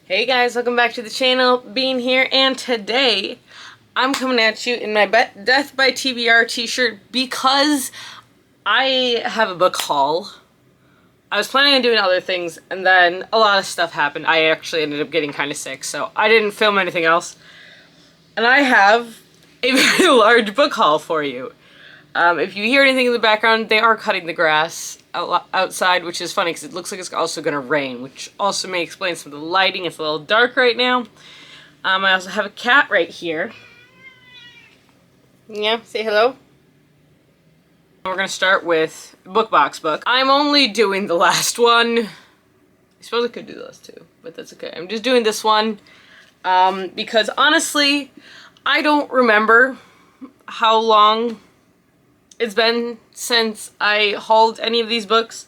Hey guys, welcome back to the channel, Bean here, and today I'm coming at you in my Death by TBR t-shirt because I have a book haul. I was planning on doing other things, and then a lot of stuff happened. I actually ended up getting kind of sick, so I didn't film anything else. And I have a very large book haul for you. If you hear anything in the background, they are cutting the grass outside, which is funny because it looks like it's also going to rain, which also may explain some of the lighting. It's a little dark right now. I also have a cat right here. Yeah, say hello. We're going to start with Bookbox book. I'm only doing the last one. I suppose I could do the last two, but that's okay. I'm just doing this one because honestly, I don't remember how long it's been since I hauled any of these books.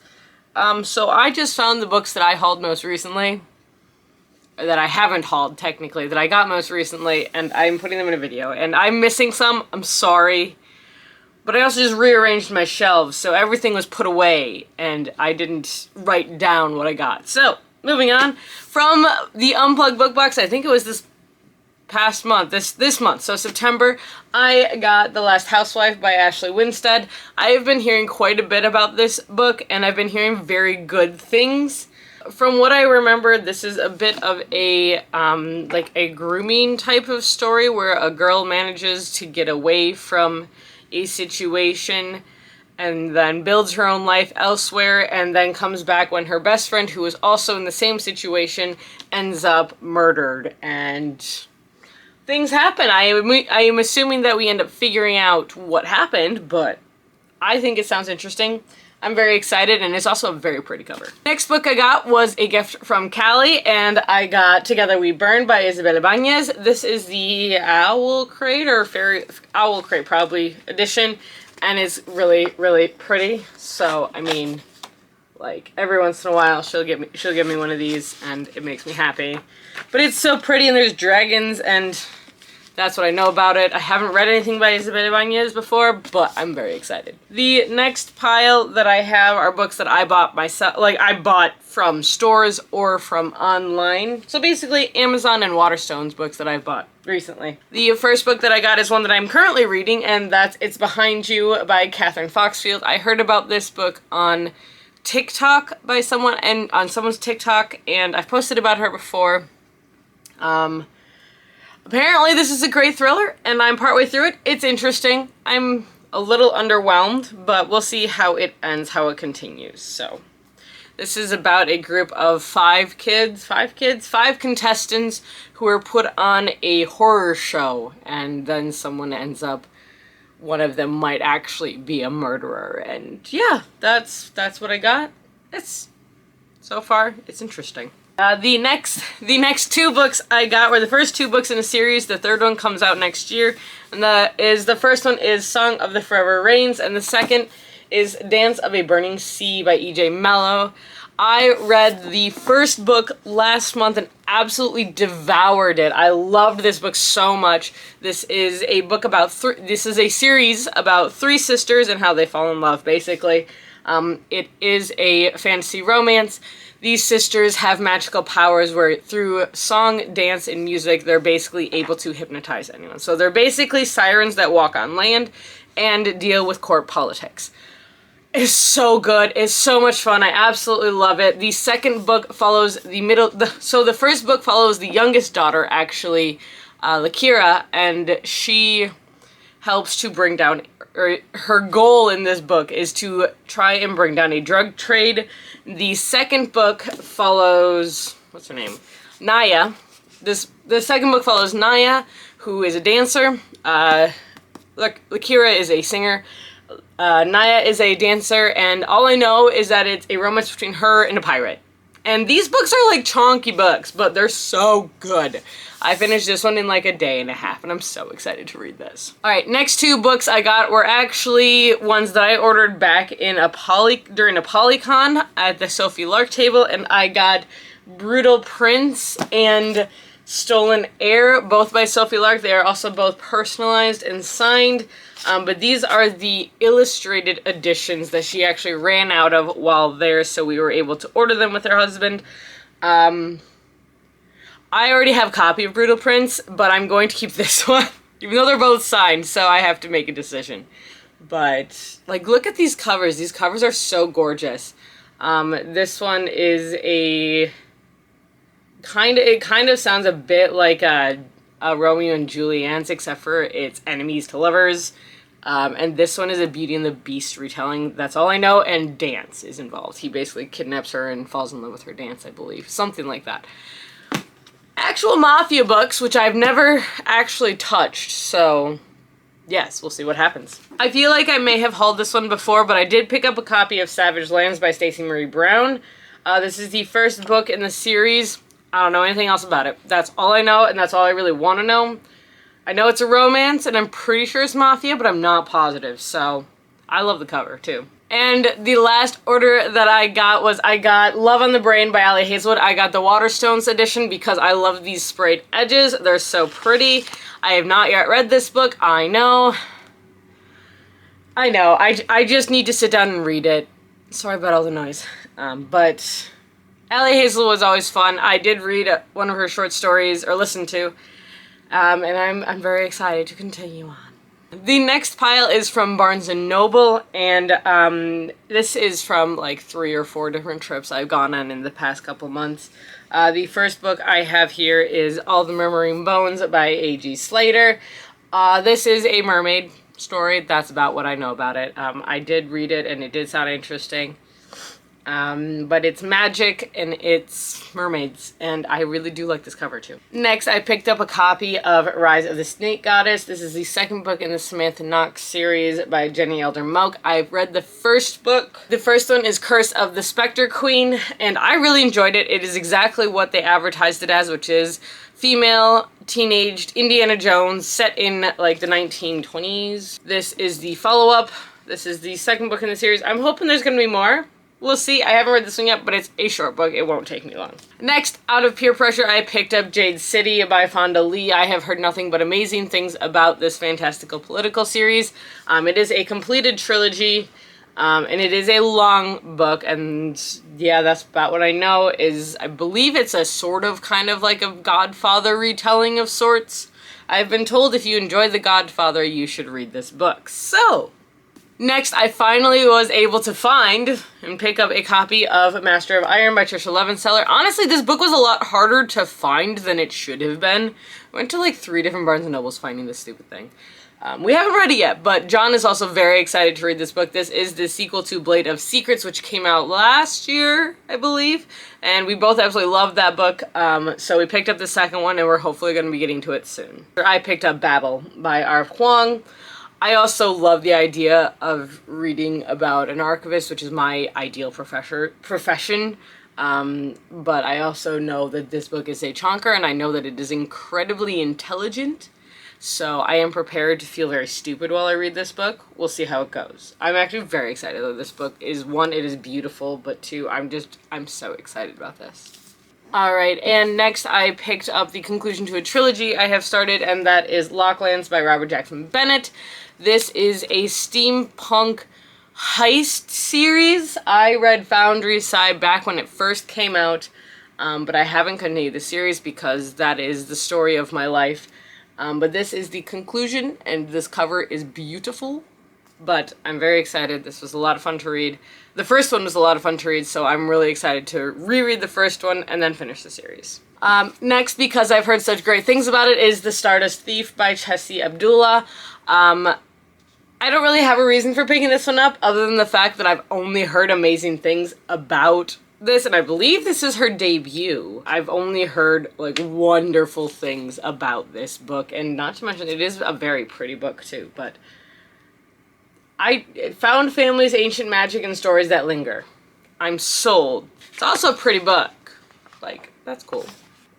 So I just found the books that I hauled most recently, or that I haven't hauled technically, that I got most recently, and I'm putting them in a video. And I'm missing some, I'm sorry. But I also just rearranged my shelves, so everything was put away, and I didn't write down what I got. So, moving on. From the Unplugged Book Box, I think it was this past month, this month, so September, I got The Last Housewife by Ashley Winstead. I have been hearing quite a bit about this book, and I've been hearing very good things. From what I remember, this is a bit of a, like a grooming type of story where a girl manages to get away from a situation and then builds her own life elsewhere and then comes back when her best friend, who is also in the same situation, ends up murdered, and things happen. I am assuming that we end up figuring out what happened, but I think it sounds interesting. I'm very excited, and it's also a very pretty cover. Next book I got was a gift from Callie, and I got Together We Burn by Isabel Ibanez. This is the Owl Crate, or Fairy Owl Crate probably edition, and it's really, really pretty. So, I mean, like, every once in a while she'll give me one of these, and it makes me happy. But it's so pretty, and there's dragons, and that's what I know about it. I haven't read anything by Isabel Ibanez before, but I'm very excited. The next pile that I have are books that I bought myself, like I bought from stores or from online. So basically Amazon and Waterstones books that I've bought recently. The first book that I got is one that I'm currently reading, and that's It's Behind You by Catherine Foxfield. I heard about this book on TikTok by someone, and on someone's TikTok, and I've posted about her before. Apparently this is a great thriller, and I'm partway through it. It's interesting. I'm a little underwhelmed, but we'll see how it ends, how it continues. So, this is about a group of five contestants who are put on a horror show, and then someone ends up, one of them might actually be a murderer, and yeah, that's what I got. So far, it's interesting. The next two books I got were the first two books in a series. The third one comes out next year. And the first one is Song of the Forever Rains, and the second is Dance of a Burning Sea by E.J. Mello. I read the first book last month and absolutely devoured it. I loved this book so much. This is a book about this is a series about three sisters and how they fall in love, basically. It is a fantasy romance. These sisters have magical powers where through song, dance, and music, they're basically able to hypnotize anyone. So they're basically sirens that walk on land and deal with court politics. It's so good. It's so much fun. I absolutely love it. The second book follows the first book follows the youngest daughter, actually, Lakira, and she helps to bring down, or her goal in this book is to try and bring down a drug trade. The second book follows, what's her name? Naya. The second book follows Naya, who is a dancer. Lakira is a singer. Naya is a dancer, and all I know is that it's a romance between her and a pirate. And these books are like chonky books, but they're so good. I finished this one in like a day and a half, and I'm so excited to read this. Alright, next two books I got were actually ones that I ordered back in during a Polycon at the Sophie Lark table, and I got Brutal Prince and Stolen Heir, both by Sophie Lark. They are also both personalized and signed. But these are the illustrated editions that she actually ran out of while there, so we were able to order them with her husband. I already have a copy of Brutal Prince, but I'm going to keep this one, even though they're both signed, so I have to make a decision. But, like, look at these covers. These covers are so gorgeous. This one is it kind of sounds a bit like a Romeo and Juliet, except for it's enemies to lovers. And this one is a Beauty and the Beast retelling. That's all I know, and dance is involved. He basically kidnaps her and falls in love with her dance, I believe. Something like that. Actual Mafia books, which I've never actually touched, so yes, we'll see what happens. I feel like I may have hauled this one before, but I did pick up a copy of Savage Lands by Stacey Marie Brown. This is the first book in the series. I don't know anything else about it. That's all I know, and that's all I really want to know. I know it's a romance, and I'm pretty sure it's Mafia, but I'm not positive, so I love the cover, too. And the last order that I got was I got Love on the Brain by Ali Hazelwood. I got the Waterstones edition because I love these sprayed edges. They're so pretty. I have not yet read this book. I know. I just need to sit down and read it. Sorry about all the noise. But Ali Hazelwood was always fun. I did read one of her short stories, or listen to, and I'm very excited to continue on. The next pile is from Barnes & Noble, and this is from like 3 or 4 different trips I've gone on in the past couple months. The first book I have here is All the Murmuring Bones by A.G. Slater. This is a mermaid story. That's about what I know about it. I did read it, and it did sound interesting. But it's magic and it's mermaids, and I really do like this cover too. Next, I picked up a copy of Rise of the Snake Goddess. This is the second book in the Samantha Knox series by Jenny Elder Moak. I've read the first book. The first one is Curse of the Spectre Queen, and I really enjoyed it. It is exactly what they advertised it as, which is female, teenaged Indiana Jones set in like the 1920s. This is the follow-up. This is the second book in the series. I'm hoping there's gonna be more. We'll see. I haven't read this one yet, but it's a short book. It won't take me long. Next, out of peer pressure, I picked up Jade City by Fonda Lee. I have heard nothing but amazing things about this fantastical political series. It is a completed trilogy, and it is a long book, and yeah, that's about what I know. I believe it's a sort of kind of like a Godfather retelling of sorts. I've been told if you enjoy The Godfather, you should read this book. So, next, I finally was able to find and pick up a copy of Master of Iron by Trisha Levenseller. Honestly, this book was a lot harder to find than it should have been. I went to like 3 different Barnes & Nobles finding this stupid thing. We haven't read it yet, but John is also very excited to read this book. This is the sequel to Blade of Secrets, which came out last year, I believe. And we both absolutely loved that book, so we picked up the second one, and we're hopefully going to be getting to it soon. I picked up Babel by R.F. Kuang. I also love the idea of reading about an archivist, which is my ideal profession. But I also know that this book is a chonker, and I know that it is incredibly intelligent. So I am prepared to feel very stupid while I read this book. We'll see how it goes. I'm actually very excited though. This book is, 1, it is beautiful, but 2, I'm so excited about this. Alright, and next I picked up the conclusion to a trilogy I have started, and that is Locklands by Robert Jackson Bennett. This is a steampunk heist series. I read Foundry Side back when it first came out, but I haven't continued the series because that is the story of my life. But this is the conclusion, and this cover is beautiful, but I'm very excited. This was a lot of fun to read. The first one was a lot of fun to read, so I'm really excited to reread the first one and then finish the series. Next, because I've heard such great things about it, is The Stardust Thief by Chessie Abdullah. I don't really have a reason for picking this one up, other than the fact that I've only heard amazing things about this, and I believe this is her debut. I've only heard, like, wonderful things about this book, and not to mention, it is a very pretty book, too, but I found families, ancient magic, and stories that linger. I'm sold. It's also a pretty book. Like, that's cool.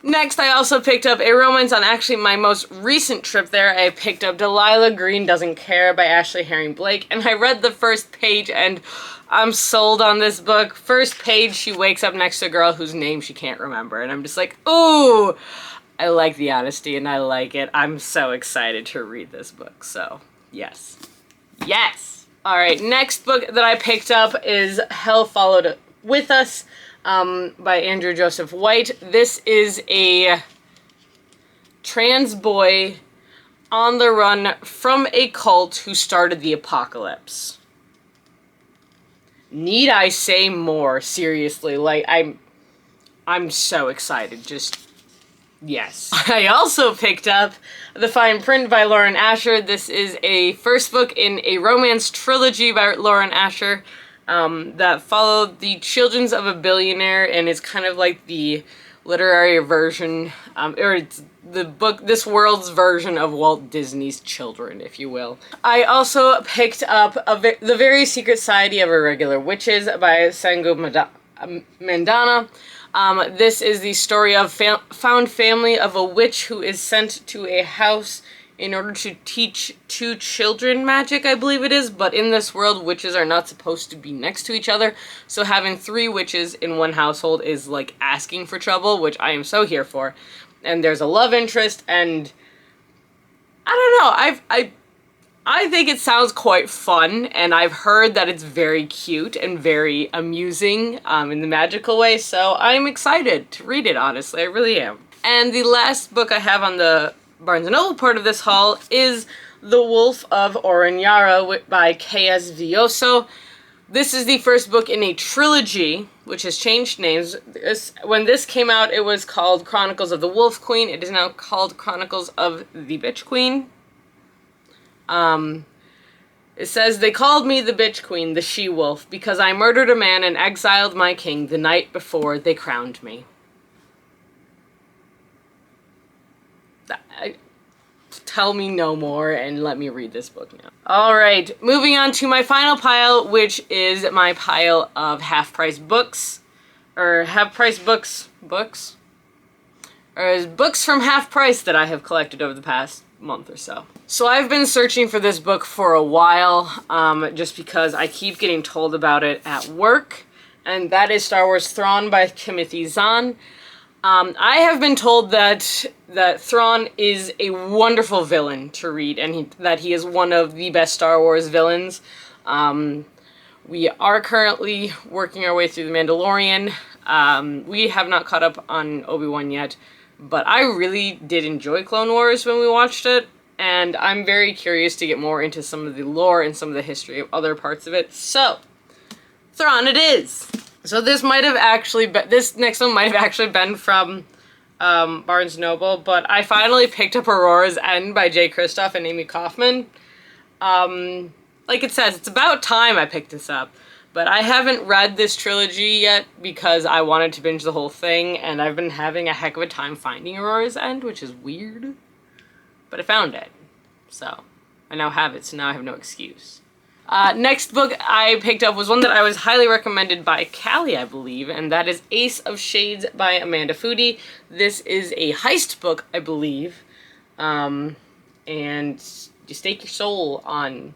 Next, I also picked up a romance on actually my most recent trip there. I picked up Delilah Green Doesn't Care by Ashley Herring Blake, and I read the first page, and I'm sold on this book. First page, she wakes up next to a girl whose name she can't remember, and I'm just like, ooh! I like the honesty, and I like it. I'm so excited to read this book, so yes. Yes! Alright, next book that I picked up is Hell Followed With Us by Andrew Joseph White. This is a trans boy on the run from a cult who started the apocalypse. Need I say more? Seriously, like, I'm so excited, just, yes. I also picked up The Fine Print by Lauren Asher. This is a first book in a romance trilogy by Lauren Asher that followed the children of a billionaire, and is kind of like the literary version, or it's the book, this world's version of Walt Disney's Children, if you will. I also picked up The Very Secret Society of Irregular Witches by Sangu Mandana. This is the story of found family of a witch who is sent to a house in order to teach two children magic, I believe it is, but in this world, witches are not supposed to be next to each other, so having 3 witches in one household is like asking for trouble, which I am so here for. And there's a love interest, and I don't know, I think it sounds quite fun, and I've heard that it's very cute and very amusing in the magical way, so I'm excited to read it, honestly, I really am. And the last book I have on the Barnes & Noble part of this haul is The Wolf of Orenyara by K.S. Vioso. This is the first book in a trilogy, which has changed names. When this came out, it was called Chronicles of the Wolf Queen. It is now called Chronicles of the Bitch Queen. It says, "They called me the Bitch Queen, the she-wolf, because I murdered a man and exiled my king the night before they crowned me." Tell me no more and let me read this book now. Alright, moving on to my final pile, which is my pile of half-price books. Or half-price books. Or books from half price that I have collected over the past month or so. So I've been searching for this book for a while, just because I keep getting told about it at work. And that is Star Wars Thrawn by Timothy Zahn. I have been told that Thrawn is a wonderful villain to read, and that he is one of the best Star Wars villains. We are currently working our way through The Mandalorian. We have not caught up on Obi-Wan yet, but I really did enjoy Clone Wars when we watched it, and I'm very curious to get more into some of the lore and some of the history of other parts of it. So, Thrawn it is! So this might have actually been, this next one might have actually been from Barnes & Noble, but I finally picked up Auroras End by Jay Kristoff and Amy Kaufman. Like it says, it's about time I picked this up, but I haven't read this trilogy yet because I wanted to binge the whole thing, and I've been having a heck of a time finding Aurora's End, which is weird, but I found it, so I now have it, so now I have no excuse. Next book I picked up was one that I was highly recommended by Callie, I believe, and that is Ace of Shades by Amanda Foody. This is a heist book, I believe, and you stake your soul on...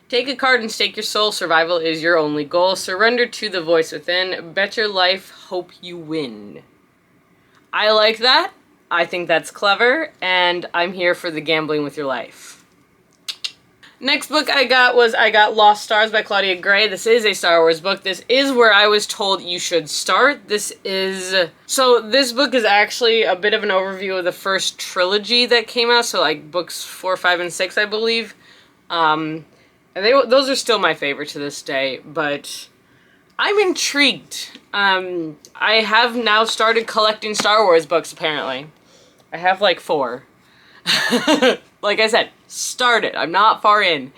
Take a card and stake your soul. Survival is your only goal. Surrender to the voice within. Bet your life. Hope you win. I like that. I think that's clever, and I'm here for the gambling with your life. Next book I got Lost Stars by Claudia Gray. This is a Star Wars book. This is where I was told you should start. This book is actually a bit of an overview of the first trilogy that came out, so like books 4, 5, and 6, I believe. And those are still my favorite to this day, but I'm intrigued. I have now started collecting Star Wars books, apparently. I have like 4. Like I said, started. I'm not far in.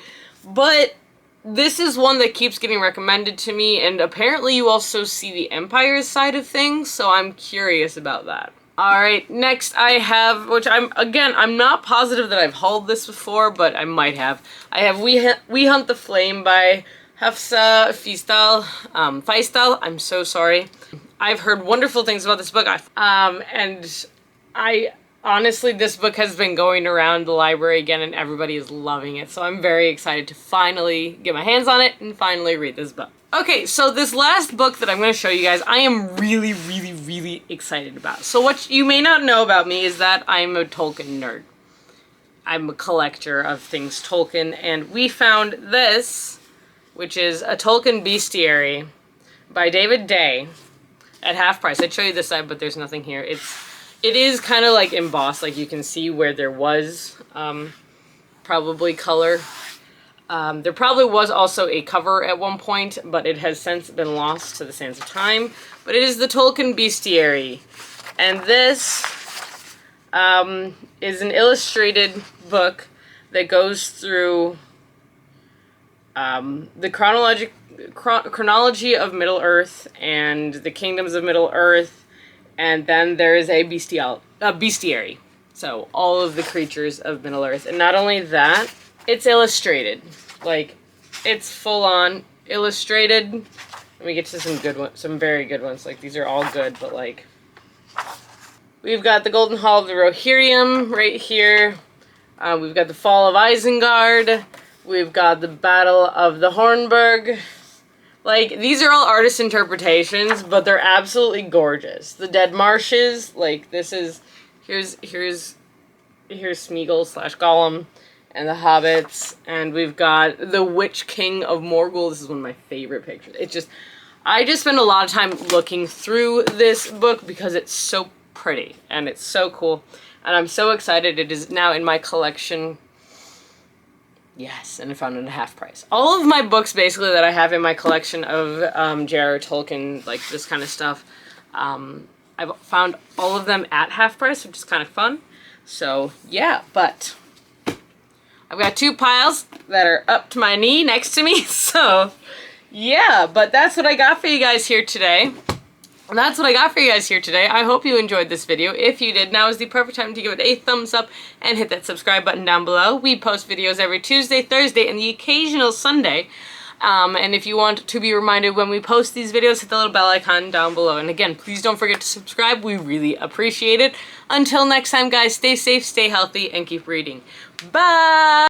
But this is one that keeps getting recommended to me, and apparently you also see the Empire's side of things, so I'm curious about that. Alright, next I have, which I'm not positive that I've hauled this before, but I might have. I have We Hunt the Flame by Hafsa Feistal. I'm so sorry. I've heard wonderful things about this book, honestly, this book has been going around the library again, and everybody is loving it, so I'm very excited to finally get my hands on it and finally read this book. Okay, so this last book that I'm going to show you guys, I am really, really, really excited about. So what you may not know about me is that I'm a Tolkien nerd. I'm a collector of things Tolkien, and we found this, which is a Tolkien Bestiary by David Day at half price. I'd show you this side, but there's nothing here. It is kind of like embossed, like you can see where there was probably color. There probably was also a cover at one point, but it has since been lost to the sands of time. But it is the Tolkien Bestiary. And this is an illustrated book that goes through the chronology of Middle-earth and the kingdoms of Middle-earth, and then there is a bestiary. So all of the creatures of Middle-earth. And not only that, it's illustrated. Like, it's full-on illustrated. Let me get to some good ones, some very good ones. Like, these are all good, but like... We've got the Golden Hall of the Rohirrim right here. We've got the Fall of Isengard. We've got the Battle of the Hornburg. Like, these are all artist interpretations, but they're absolutely gorgeous. The Dead Marshes, like, this is... Here's Smeagol / Gollum and the Hobbits. And we've got the Witch King of Morgul. This is one of my favorite pictures. It's just... I just spend a lot of time looking through this book because it's so pretty and it's so cool. And I'm so excited. It is now in my collection. Yes, and I found it at half price. All of my books, basically, that I have in my collection of J.R.R. Tolkien, like this kind of stuff, I've found all of them at half price, which is kind of fun. So, yeah, but I've got two piles that are up to my knee next to me. So, yeah, but that's what I got for you guys here today. I hope you enjoyed this video. If you did, now is the perfect time to give it a thumbs up and hit that subscribe button down below. We post videos every Tuesday, Thursday, and the occasional Sunday. And if you want to be reminded when we post these videos, hit the little bell icon down below. And again, please don't forget to subscribe. We really appreciate it. Until next time, guys, stay safe, stay healthy, and keep reading. Bye!